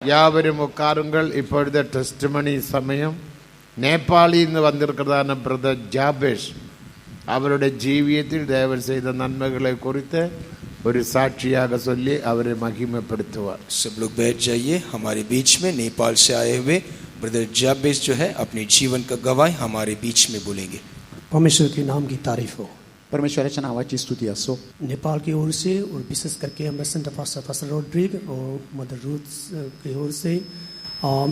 யாவரும் உட்காருங்கள். இப்பொழுது டெஸ்டிமனி சமயம். நேபாளில் இருந்து வந்திருக்கிறதான பிரதர் ஜாபேஷ் அவருடைய ஜீவியத்தில் தேவர் செய்த நன்மைகளை குறித்து ஒரு சாட்சியாக சொல்லி அவரை மகிமைப்படுத்துவார். सब लोग बैठ जाइए. हमारे बीच में नेपाल से आए हुए ब्रदर जाबेश जो है अपने जीवन का गवाही हमारे बीच में बोलेंगे. परमेश्वर के नाम की तारीफ हो. परमेश्वराच्या नावाची स्तुती असो. नेपाल की ओर से और विशेष करके हमारे सेंटर फास्टर रोड्रिग और मदर रूथ की ओर से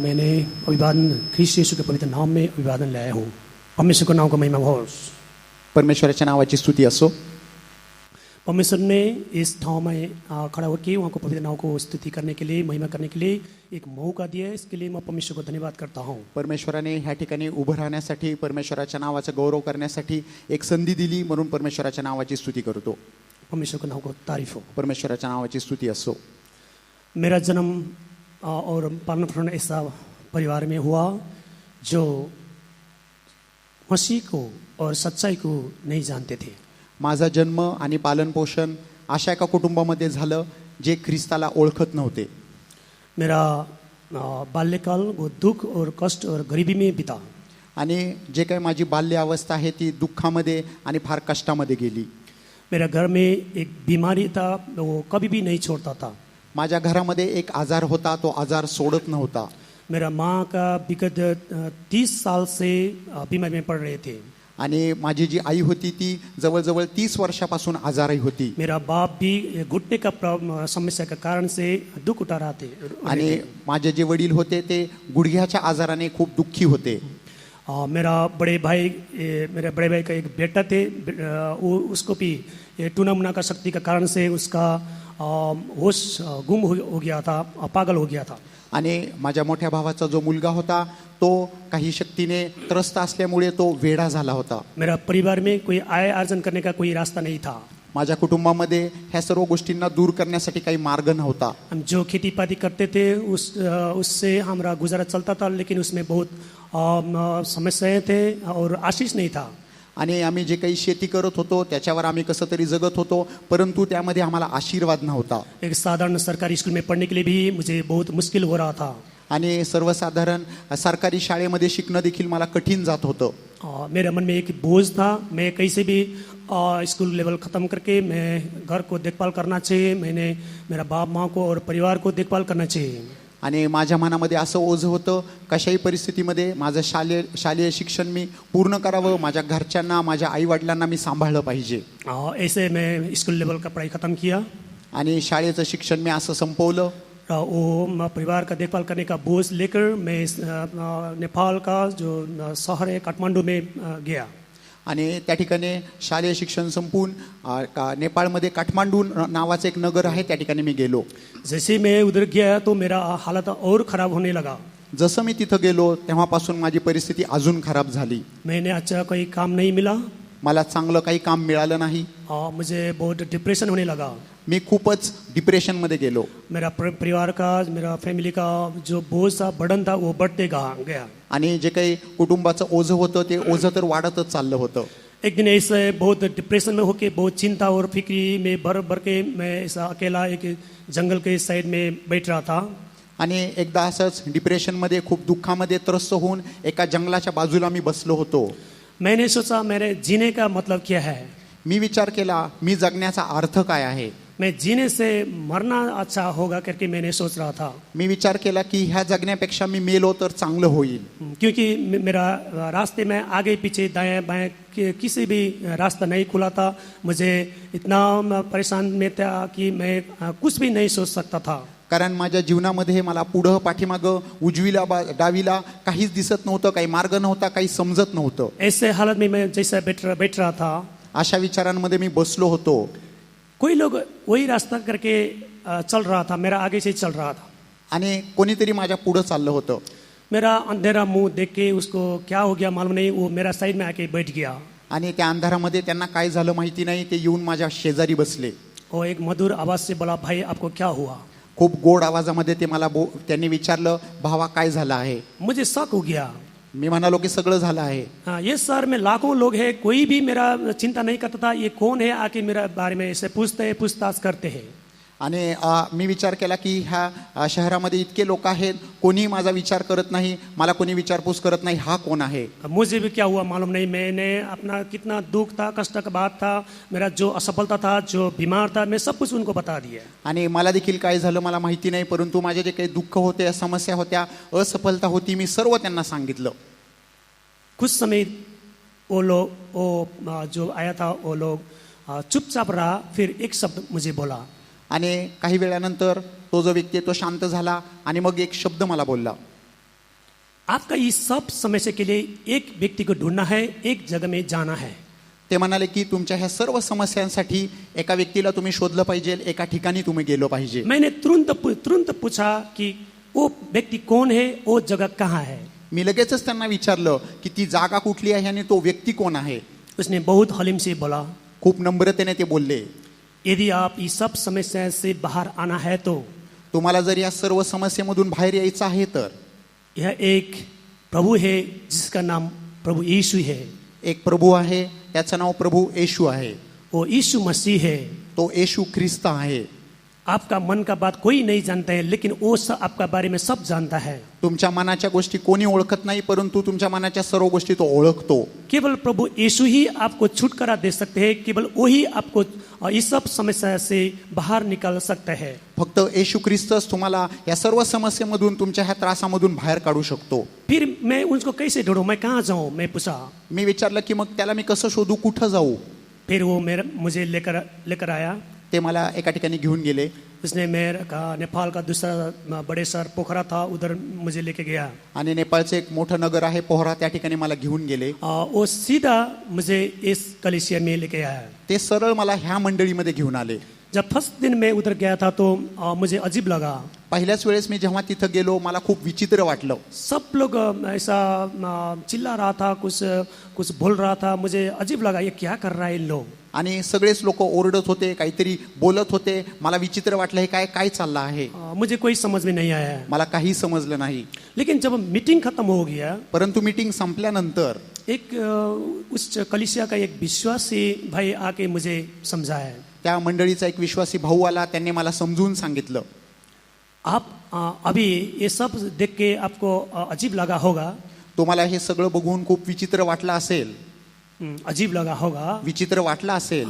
मैंने अभिवादन ख्रीष्ट यीशु के पवित्र नाम में अभिवादन लाया हूँ. परमेश्वर के नाम का महिमा हो. परमेश्वराच्या नावाची स्तुती असो. परमेश्वर ने इस ठाव में खड़ा होकर वहाँ को पवित्र नाम को स्तुति करने के लिए, महिमा करने के लिए एक मौका दिया है. इसके लिए मैं परमेश्वर को धन्यवाद करता हूँ. परमेश्वराने ह्या ठिकाणी उभं राहण्यासाठी, परमेश्वराच्या नावाचा गौरव करण्यासाठी एक संधी दिली, म्हणून परमेश्वराच्या नावाची स्तुती करतो. परमेश्वर के नाम को तारीफ हो. परमेश्वराच्या नावाची स्तुती असो. मेरा जन्म और पालन पोषण ऐसा परिवार में हुआ जो मसीह को और सच्चाई को नहीं जानते थे. माझा जन्म आणि पालन पोषण अशा एका कुटुंबामध्ये झालं जे ख्रिस्ताला ओळखत नव्हते. मेरा बाल्यकाल वो दुख और कष्ट और गरीबी में बिता. आणि जे काही माझी बाल्य अवस्था आहे ती दुःखामध्ये आणि फार कष्टामध्ये गेली. मेरा घर में एक बीमारी था, वो कभी भी नहीं छोड़ता था. माझ्या घरामध्ये एक आजार होता, तो आजार सोडत नव्हता. मेरा माँ का विगत 30 साल से बीमारी में पड़ रहे थे. आणि माझी जी आई होती ती जवळजवळ 30 वर्षापासून आजारी होती. मेरा बाप भी घुटने का समस्या के कारण से दुख उठा रहा थे. आणि माझे जे वडील होते ते गुडघ्याच्या आजाराने खूप दुःखी होते. मेरा बड़े भाई का एक बेटा थे, वो उसको भी टूना का शक्ति के कारण से उसका होश गुम हो गया था, पागल हो गया था. आणि माझ्या मोठ्या भावाचा जो मुलगा होता तो काही शक्तीने त्रस्त असल्यामुळे तो वेडा झाला होता. मेरा परिवार में कोई आय अर्जन करने का कोई रास्ता नहीं था. माझ्या कुटुंबामध्ये ह्या सर्व गोष्टींना दूर करण्यासाठी काही मार्ग नव्हता. हम जो खेती पाती करते थे उससे हमारा गुजारा चलता था, लेकिन उसमें बहुत समस्याएं थे और आशीष नहीं था. आणि आम्ही जे काही शेती करत होतो त्याच्यावर आम्ही कसं तरी जगत होतो, परंतु त्यामध्ये आम्हाला आशीर्वाद नव्हता. एक साधारण सरकारी स्कूल में पढ़ने के लिए भी मुझे बहुत मुश्किल हो रहा था. आणि सर्वसाधारण सरकारी शाळेमध्ये शिकणं देखील मला कठीण जात होतं. मेरे मन में एक बोझ था. मैं कैसे भी स्कूल लेवल ख़त्म करके मैं घर को देखभाल करना चाहिए, मैंने मेरा बाप माँ को और परिवार को देखभाल करना चाहिए. आणि माझ्या मनामध्ये असं ओझं होतं, कशाही परिस्थितीमध्ये माझं शालेय शिक्षण मी पूर्ण करावं, माझ्या घरच्यांना, माझ्या आईवडिलांना मी सांभाळलं पाहिजे. ऐसे मैं स्कूल लेवल का पढ़ाई ख़त्म किया. आणि शाळेचं शिक्षण मी असं संपवलं. वो परिवार का देखभाल करने का बोझ लेकर मैं नेपाल का जो शहर है काठमांडू में गया. आणि त्या ठिकाणी शालेय शिक्षण संपून नेपाळमध्ये काठमांडू नावाचं एक नगर आहे, त्या ठिकाणी मी गेलो. जैसे मैं उधर गया तो मेरा हालत और ख़राब होने लगा. जसं मी तिथं गेलो तेव्हापासून माझी परिस्थिती अजून खराब झाली. मैंने अच्छा कोई काम नहीं मिला. मला चांगलं काही काम मिळालं नाही. मुझे बहुत डिप्रेशन होने लगा. मी खूपच डिप्रेशनमध्ये गेलो. मेरा परिवार का, मेरा फैमिली का जो बोझ था, बर्डन था, वो बढ़ते गया. आणि जे काही कुटुंबाचं ओझं होतं ते ओझं तर वाढतच चाललं होतं. एक दिन ऐसे बहुत डिप्रेशन में होके, बहुत चिंता और फिक्री में भर के मैं ऐसा अकेला एक जंगल के साइड में बैठ रहा था. आणि एकदा असंच डिप्रेशनमध्ये खूप दुःखामध्ये त्रस्त होऊन एका जंगलाच्या बाजूला मी बसलो होतो. मैंने सोचा मेरे जीने का मतलब क्या है. मी विचार केला मी जगण्याचा अर्थ काय आहे. मैं जीने से मरना अच्छा होगा करके मैंने सोच रहा था. मी विचार केला की ह्या जगण्यापेक्षा मी मेलो तर चांगलं होईल. क्योंकि मेरा रास्ते में आगे पीछे दाएं बाएं किसी भी रास्ता नहीं खुला था. मुझे इतना परेशान में था कि मैं कुछ भी नहीं सोच सकता था. कारण माझ्या जीवनामध्ये मला पुढं पाठीमागं उजवीला डावीला काहीच दिसत नव्हतं, काही मार्ग नव्हता, काही समजत नव्हतं. ऐसे हालत में मैं जैसा बैठ रहा था, अशा विचारांमध्ये मी बसलो होतो. कोई लोग वही रास्ता करके चल रहा था, मेरा आगे से चल रहा था. आणि कोणीतरी माझ्या पुढं चाललं होतं. मेरा अंधेरा मुंह देख के उसको क्या हो गया मालूम नहीं, वो मेरा साइड में आके बैठ गया. आणि त्या अंधारामध्ये त्यांना काय झालं माहिती नाही, ते येऊन माझ्या शेजारी बसले. वो एक मधुर आवाज से बोला, भाई आपको क्या हुआ. खूप गोड आवाजामध्ये ते मला त्यांनी विचारलं, भावा काय झालं आहे. मुझे शक हो गया. मी म्हणालो की सगळं झालं आहे. ये शहर में लाखों लोग हैं, कोई भी मेरा चिंता नहीं करता था. ये कौन है आके मेरा बारे में ऐसे पूछताछ करते हैं. आणि मी विचार केला की ह्या शहरामध्ये इतके लोक आहेत, कोणी माझा विचार करत नाही, मला कोणी विचारपूस करत नाही, हा कोण आहे. मुझे भी क्या हुआ मालूम नहीं, मैंने अपना कितना दुख था, कष्ट का बात था, मेरा जो असफलता था, जो बीमार था, मैं सब कुछ उनको बता दिया. आणि मला देखील काय झालं मला माहिती नाही, परंतु माझे जे काही दुःख होते, समस्या होत्या, असफलता होती, मी सर्व त्यांना सांगितलं. कुछ समय वो जो आया था वो लोग चुपचाप रहा, फिर एक शब्द मुझे बोला. आणि काही वेळानंतर तो जो व्यक्ती तो शांत झाला आणि मग एक शब्द मला बोलला. आपका इस सब समस्या के लिए एक व्यक्ति को ढूंढना है, एक जगह में जाना है. ते म्हणाले की तुमच्या ह्या सर्व समस्यांसाठी एका व्यक्तीला तुम्ही शोधलं पाहिजे, एका ठिकाणी तुम्ही गेलो पाहिजे. मैंने तुरंत पूछा कि वो व्यक्ति कौन है, वो जगह कहाँ है. मी लगेचच त्यांना विचारलं की ती जागा कुठली आहे आणि तो व्यक्ती कोण आहे. उसने बहुत हलीम से बोला, खूप नम्रतेने ते बोलले, यदि आप इस सब समस्या से बाहर आना है तो तुम्हाला जर या सर्व समस्येमधून बाहेर यायचं आहे तर यह एक प्रभु है जिसका नाम प्रभु यीशु है. एक प्रभू आहे, त्याचं नाव प्रभू येशू आहे. वो यीशु मसीह है. तो येशू ख्रिस्त आहे. आपका मन का बात कोई नहीं जानता है, लेकिन वो आपका बारे में सब जानता है. तुमच्या मनाच्या गोष्टी कोणी ओळखत नाही, परंतु तुमच्या मनाच्या सर्व गोष्टी तो ओळखतो. केवल प्रभु यीशु ही आपको छुटकारा दे सकते हैं. केवल वही आपको इस सब समस्या से बाहर निकाल सकता है. फक्त येशू ख्रिस्तच तुम्हाला या सर्व समस्येमधून, तुमच्या ह्या त्रासामधून बाहेर काढू शकतो. फिर मैं उसको कैसे ढूंढूं, मैं कहाँ जाऊं, मैं पूछा. मी विचारलं की मग त्याला मी कसं शोधू, कुठं जाऊ. फिर वो मुझे लेकर आया. ते मला एका ठिकाणी घेऊन गेले. उसने मेरे कहा नेपाल का दूसरा बड़े शहर पोखरा था, उधर मुझे लेके गया. आणि नेपाळचं एक मोठं नगर आहे पोहरा, त्या ठिकाणी मला घेऊन गेले. वो सीधा मुझे इस कलीसिया में लेके आया. ते सरळ मला ह्या मंडळीमध्ये घेऊन आले. जब फर्स्ट दिन मैं उधर गया था तो मुझे अजीब लगा. पहिल्याच वेळेस मी जेव्हा तिथं गेलो मला खूप विचित्र वाटलं. सब लोग ऐसा चिल्ला रहा था, कुछ बोल रहा था. मुझे अजीब लगा, ये क्या कर रहा है इन लोग. आणि सगळेच लोक ओरडत होते, काहीतरी बोलत होते. मला विचित्र वाटलं, हे काय चाललं आहे. मुझे कोई समझ में नहीं आया. मला काही समजलं नाही. लेकिन जब मीटिंग खत्म हो गया, परंतु मीटिंग संपल्यानंतर एक उस कलीसिया का एक विश्वासी भाई आके मुझे समझाया. त्या मंडळीचा एक विश्वासी भाऊ आला, त्यांनी मला समजून सांगितलं. आप अभी ये सब देख के आपको अजीब लगा होगा. तुम्हाला हे सगळं बघून खूप विचित्र वाटलं असेल. अजीब लगा होगा, विचित्र वाटलं असेल.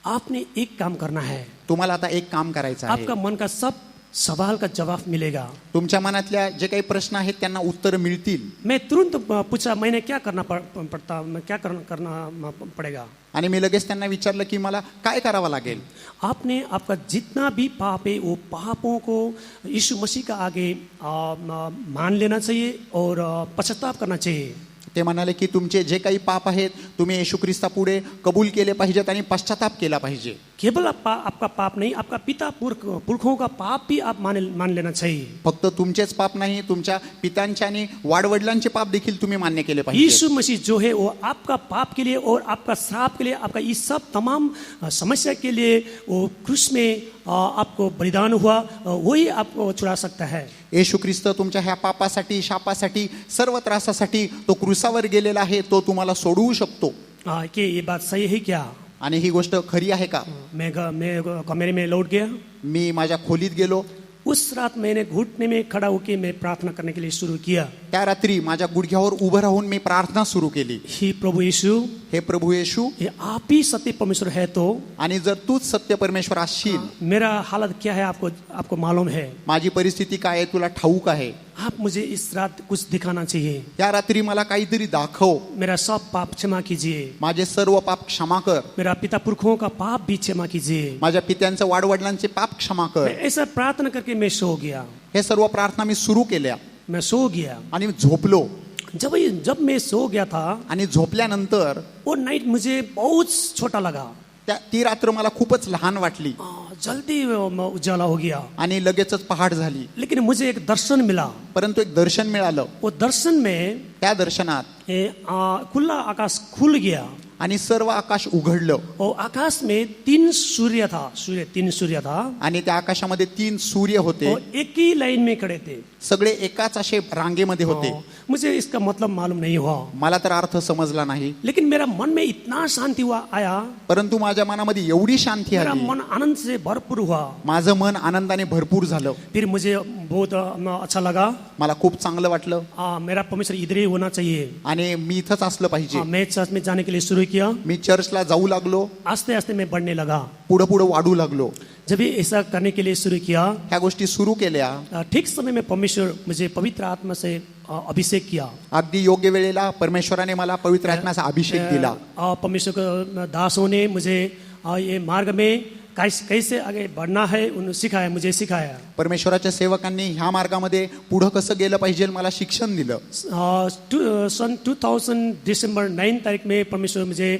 आपने एक काम करना है. तुम्हाला आता एक काम करायचं आहे. आपका मन का सब सवाल का जवाब मिलेगा. तुमच्या मनातल्या जे काही प्रश्न आहेत त्यांना उत्तर मिळतील. मैं तुरंत पूछा, मैंने क्या करना पड़ता, मैं क्या करना पड़ेगा. आणि मी लगेच त्यांना विचारलं की मला काय करावं लागेल. आपने आपका जितना भी पाप है वो पापों को यीशु मसीह का आगे मान लेना चाहिए और पश्चाताप करना चाहिए. ते म्हणाले की तुमचे जे काही पाप आहेत तुम्ही येशू ख्रिस्तापुढे कबूल केले पाहिजेत आणि पश्चाताप केला पाहिजे. केवल आपका पाप नहीं, आपका पिता पुरखों का पाप भी आप मान लेना चाहिए. फक्त तुमचेच पाप नाही, तुमच्या पित्यांचे आणि वाडवडिलांचे पाप देखील तुम्ही मान्य केले पाहिजे. यीशु मसीह जो है वो आपका पाप के लिए और आपका श्राप के लिए, आपका इस सब तमाम समस्या के लिए वो क्रूस में आपको बलिदान हुआ, वही आपको छुड़ा सकता है. येशू ख्रिस्त तुमच्या ह्या पापासाठी, शापासाठी, सर्व त्रासासाठी तो क्रूसावर गेलेला आहे. तो तुम्हाला सोडवू शकतो. कि ये बात सही है क्या. आणि ही गोष्ट खरी आहे का. मैं कमरे में लौट गया. मी माझ्या खोलीत गेलो. उस रात मैंने घुटने में खड़ा होकर मैं प्रार्थना करने के लिए शुरू किया. त्या रात्री माझ्या गुडघ्यावर उभं राहून मी प्रार्थना सुरू केली. ही प्रभु यीशु, हे प्रभू येशू, ये आप ही सत्य परमेश्वर है तो. आणि जर तूच सत्य परमेश्वर असशील, मेरा हालत क्या है आपको मालूम है. माझी परिस्थिती काय आहे तुला ठाऊक आहे. आप मुझे इस रात कुछ दिखाना चाहिए. या रात्री मला काहीतरी दाखव. मेरा सब पाप क्षमा कीजिए. माझे सर्व पाप क्षमा कर. मेरा पिता पुरखों का पाप भी क्षमा कीजिए. माझ्या पित्यांचं वाडवडिलांचे पाप क्षमा कर. ऐसा प्रार्थना करके मैं सो गया. हे सर्व प्रार्थना मी सुरू केल्या. मैं सो गया आणि झोपलो. जब मैं सो गया था, आणि झोपल्यानंतर वो नाइट मुझे बहुत छोटा लगा. ती रात्र मला खूपच लहान वाटली. जल्दी उजाला हो गया आणि लगेचच पहाट झाली. लेकिन मुझे एक दर्शन मिला. परंतु एक दर्शन मिळालं. वो दर्शन में त्या दर्शनात खुला आकाश खुल गया. आणि सर्व आकाश उघडलं और आकाश में 3 सूर्य था, 3 सूर्य था आणि त्या आकाशामध्ये 3 सूर्य होते. और एक ही लाइन में खड़े थे. सगळे एकाच असे रांगेमध्ये होते. मुझे इसका मतलब मालूम नहीं हुआ, मला तर अर्थ समजला नाही, लेकिन मेरा मन में इतना शांति हुआ आया, परंतु माझ्या मनामध्ये एवढी शांती मेरा आली, मन आनंद से भरपूर हुआ. माझं मन आनंदाने भरपूर झालं. फिर मुझे बहुत अच्छा लगा. मला खूप चांगलं वाटलं मेरा परमेश्वर इधर ही होना चाहिए. आणि मी इथंच असलं पाहिजे. मैं चर्च में जाने के लिए शुरू किया. मी चर्चला जाऊ लागलो. आस्ते आस्ते मैं बढ़ने लगा. पुढे पुढे वाढू लागलो. जब भी ऐसा करने के लिए शुरू किया, ह्या गोष्टी सुरू केल्या. ठीक समय में परमेश्वर मुझे पवित्र आत्मा से अभिषेक किया. अगदी योग्य वेळेला परमेश्वराने मला पवित्र आत्म्याचा अभिषेक दिला. परमेश्वर के दासों ने मुझे ये मार्ग में कैसे आगे बढ़ना है सिखाया, मुझे सिखाया. परमेश्वराच्या सेवकांनी ह्या मार्गामध्ये पुढे कसं गेलं पाहिजे मला शिक्षण दिलं. सन 2000 दिसंबर 9 तारीख में परमेश्वर मुझे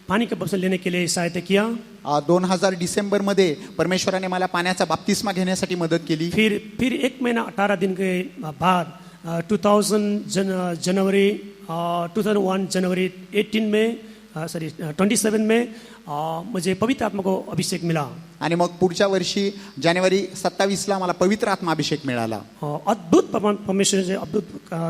पानी का बपतिस्मा लेने के लिए सहायता किया. 2000 डिसेंबर मध्ये परमेश्वराने मला पाण्याचा बाप्तिस्मा घेण्यासाठी मदत केली. फिर 1 महीना 18 दिन के बाद 2001 जनवरी 18 में 27 में मुझे पवित्र आत्मा को अभिषेक मिला. आणि मग पुढच्या वर्षी जानेवारी 27ला मला पवित्र आत्मा अभिषेक मिळाला. अद्भुत परमेश्वर से अद्भुत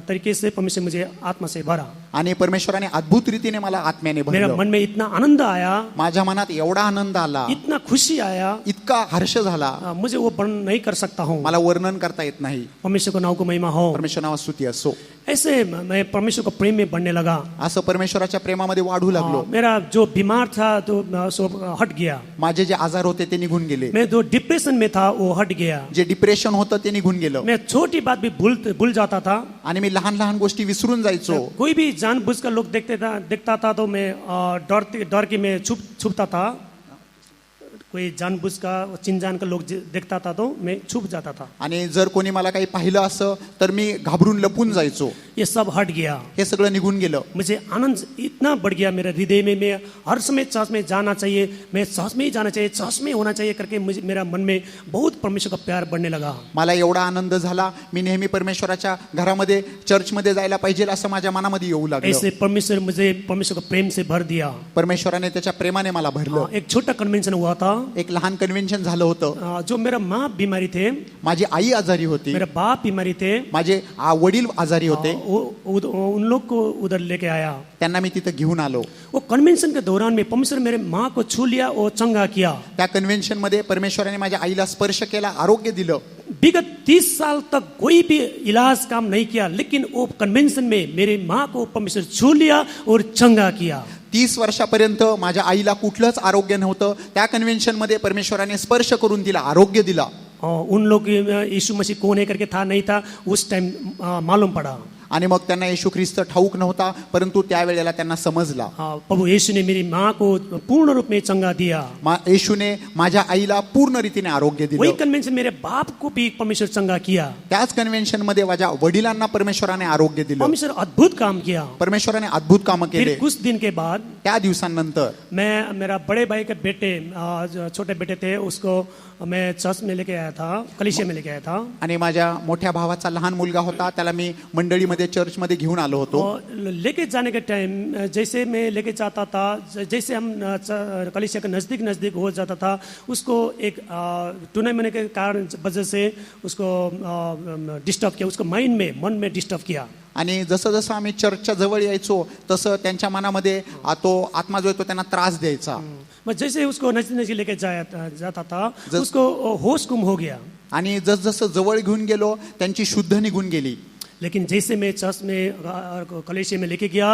तरीके से परमेश्वर मुझे आत्मा से भरा. आणि परमेश्वराने अद्भुत रीतीने मला आत्म्याने मेरा भरलं. मन में इतना आनंद आया, माझ्या मनात एवढा आनंद आला, इतना खुशी आया, इतका हर्ष झाला, मुझे वो वर्णन नहीं कर सकता हूँ. मला वर्णन करता येत नाही. परमेश्वर को नाम को महिमा हो. परमेश्वर नावात स्तुती असो. ऐसे मैं परमेश्वर को प्रेम में बढ़ने लगा. असं परमेश्वराच्या प्रेमामध्ये वाढू लागलो. मेरा जो बीमार था तो सो हट गया. माझे जे आजार होते ते निघून गेले. मैं जो डिप्रेशन में था वो हट गया. जे डिप्रेशन होतं ते निघून गेलं. मैं छोटी बात भी भूल जाता था. आणि मी लहान लहान गोष्टी विसरून जायचो. कोई भी जानबूझकर लोग देखता था तो मैं डर के मैं छुपता था. कोई जानबूझ का चिंजान का लोग देखता था तो मैं छुप जाता था. आणि जर कोणी मला काही पाहिलं असं तर मी घाबरून लपून जायचो. ये सब हट गया. हे सगळं निघून गेलं. मुझे आनंद इतना बढ़ गया मेरे हृदय में. मैं हर समय चर्च में जाना चाहिए, मैं चर्च में ही जाना चाहिए, चर्च में होना चाहिए करके मुझे मेरा मन में बहुत परमेश्वर का प्यार बढ़ने लगा. मला एवढा आनंद झाला, मी नेहमी परमेश्वराच्या घरामध्ये चर्चमध्ये जायला पाहिजे असं माझ्या मनामध्ये येऊ लागलं. ऐसे परमेश्वर मुझे परमेश्वर का प्रेम से भर दिया. परमेश्वराने त्याच्या प्रेमाने मला भरलं. एक छोटा कन्वेंशन हुआ था. एक लहान कन्व्हेन्शन झालं होतं. जो मेरा माँ बीमारी थे, माझी आई आजारी होती, मेरा बाप बीमारी थे, माझे वडील आजारी होते. उन लोग को उधर लेके आया. त्यांना मी तिथं घेऊन आलो. वो कन्वेंशन के दौरान में परमेश्वर मेरे माँ को छू लिया और चंगा किया. त्या कन्व्हेन्शन मध्ये परमेश्वराने माझ्या आईला स्पर्श केला, आरोग्य दिलं. विगत 30 साल तक कोई भी इलाज काम नहीं किया, लेकिन वो कन्वेंशन में मेरे माँ को परमेश्वर छू लिया और चंगा किया. 30 वर्षापर्यंत माझ्या आईला कुठलंच आरोग्य नव्हतं. त्या कन्व्हेन्शन मध्ये परमेश्वराने स्पर्श करून तिला आरोग्य दिला. उन लोग यीशु मसीह कौन है करके था नहीं था, उस टाइम मालूम पड़ा. आणि मग त्यांना येशू ख्रिस्त ठाऊक नव्हता, परंतु त्यावेळेला त्यांना समजला. प्रभु यीशु ने मेरी माँ को पूर्ण रूप में चंगा दिया. येशूने माझ्या आईला पूर्ण रीतीने आरोग्य वही दिलं. कन्वेंशन मेरे बाप को भी परमेश्वर चंगा किया. त्याच कन्व्हेन्शन मध्ये माझ्या वडिलांना परमेश्वराने आरोग्य दिलं. परमेश्वर अद्भुत काम किया. परमेश्वराने अद्भुत कामं फिर केले. कुछ दिन के बाद त्या दिवसांनंतर मेरा बड़े भाई के बेटे, छोटे बेटे थे, उसको मैं चर्च में लेके आया था, कलीसिया में लेके आया था. आणि माझ्या मोठ्या भावाचा लहान मुलगा होता, त्याला मी मंडळीमध्ये चर्चमध्ये घेऊन आलो होतो. लेके जाने के टाइम जैसे मैं लेके जाता था, जैसे हम कलीसिया के नजदीक हो जाता था, उसको एक टूर्नामेंट के कारण वजह से उसको डिस्टर्ब किया, उसको मन में डिस्टर्ब किया. आणि जसं जसं आम्ही चर्चच्या जवळ यायचो तसं त्यांच्या मनामध्ये तो आत्मा जो आहे तो त्यांना त्रास द्यायचा. मग जैसे उसको नजदीक लेके जाता था, उसको होश गुम हो गया. आणि जसं जवळ घेऊन गेलो त्यांची शुद्ध निघून गेली. लेकिन जैसे मैं चर्च में कलीसिया में लेके गया,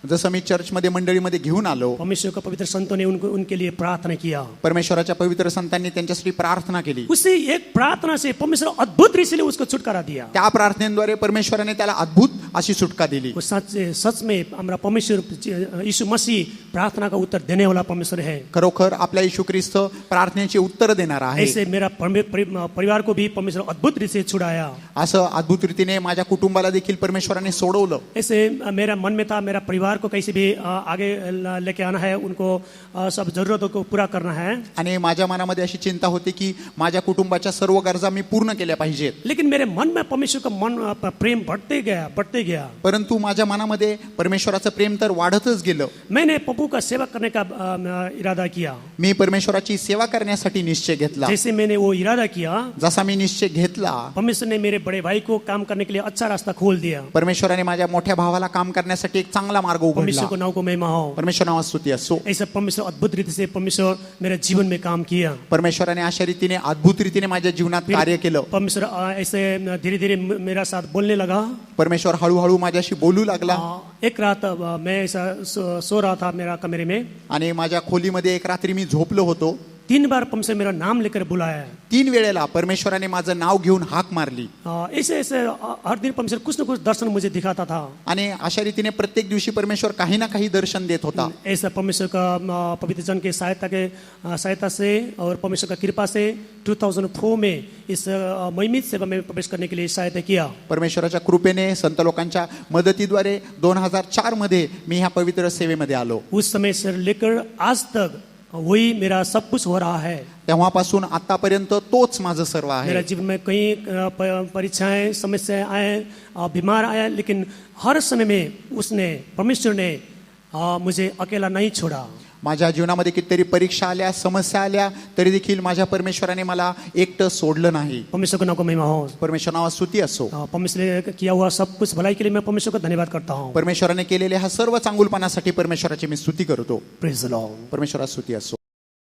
जसं मी चर्चमध्ये मंडळीमध्ये घेऊन आलो, परमेश्वर का पवित्र संतों ने उनके लिए प्रार्थना किया. परमेश्वराच्या पवित्र संतांनी त्यांच्यासाठी प्रार्थना केली. उसी एक प्रार्थना से परमेश्वर अद्भुत रीति उसको छुटकारा दिया. त्या प्रार्थनेद्वारे परमेश्वराने त्याला अद्भुत अशी सुटका दिली. वो सच में हमारा परमेश्वर यीशु मसीह प्रार्थना का उत्तर देने वाला परमेश्वर है. खरोखर आपल्या येशू ख्रिस्त प्रार्थनेचे उत्तर देणारा आहे. ऐसे मेरा परिवार को भी परमेश्वर अद्भुत रीति से छुड़ाया. असं अद्भुत रीतीने माझ्या कुटुंबाला देखील परमेश्वराने सोडवलं. ऐसे मेरा मन में था मेरा परिवार परिवार को कैसे भी आगे लेके आना है, उनको सब जरूरतों को पूरा करना है। आणि माझ्या मनामध्ये अशी चिंता होती की माझ्या कुटुंबाच्या सर्व गरजा मी पूर्ण केल्या पाहिजेत. लेकिन मेरे मन में परमेश्वर का प्रेम बढ़ते गया। परंतु माझ्या मनामध्ये परमेश्वराचं प्रेम तर वाढतच गेलं. मैंने प्रभु का सेवा करने का इरादा किया। मी परमेश्वराची सेवा करण्यासाठी निश्चय घेतला. जैसे मैंने वो इरादा किया, जसा मी निश्चय घेतला, परमेश्वर ने मेरे बड़े भाई को काम करने के लिए अच्छा रास्ता खोल दिया। परमेश्वराने माझ्या मोठ्या भावाला काम करण्यासाठी एक चांगला मार्ग उघडला. परमेश्वर को नाम को महिमा हो। परमेश्वर नावास स्तुती असो. ऐसा परमेश्वर अद्भुत रीति से परमेश्वर मेरे जीवन में काम किया। परमेश्वराने अशा रीतीने अद्भुत रीतीने माझ्या जीवनात कार्य केलं. परमेश्वर ऐसे धीरे धीरे मेरा साथ बोलने लगा। परमेश्वर हळूहळू माझ्याशी बोलू लागला. एक रात मैं ऐसा सो रहा था मेरा कमरे में, आणि माझ्या खोलीमध्ये एक रात्री मी झोपलो होतो. 3 बार परमेश्वर मेरा नाम लेकर बुलाया। 3 वेळेला परमेश्वराने माझं नाव घेऊन हाक मारली. ऐसे ऐसे हर दिन परमेश्वर कुछ न कुछ दर्शन मुझे दिखाता था। आणि अशा रीतीने प्रत्येक दिवशी परमेश्वर काही ना काही दर्शन देत होता. ऐसा परमेश्वर का पवित्र जन के सहायता से और परमेश्वर का कृपा से 2004 में इस महिमित सेवा में प्रवेश करने के लिए सहायता किया। परमेश्वराच्या कृपेने संत लोकांच्या मदतीद्वारे 2004 मध्ये मी ह्या पवित्र सेवेमध्ये आलो. उस समय से लेकर आज तक वही मेरा सब कुछ हो रहा है। तेव्हापासून आतापर्यंत तोच माझं सर्व आहे. मेरा जीवन में कई परीक्षाएं, समस्याएं आए, बीमार आया, लेकिन हर समय में उसने, परमेश्वर ने मुझे अकेला नहीं छोड़ा। माझ्या जीवनामध्ये कितीतरी परीक्षा आल्या, समस्या आल्या, तरी देखील माझ्या परमेश्वराने मला एकटं सोडलं नाही. परमेश्वर का नाम को महिमा हो। परमेश्वर नावास स्तुती असो. परमेश्वर ने किया हुआ सब कुछ भलाई के लिए मैं परमेश्वर का धन्यवाद करता हूँ। परमेश्वराने केलेल्या हा सर्व चांगुलपणासाठी परमेश्वराची मी स्तुती करतो. Praise the Lord. परमेश्वरास स्तुती असो.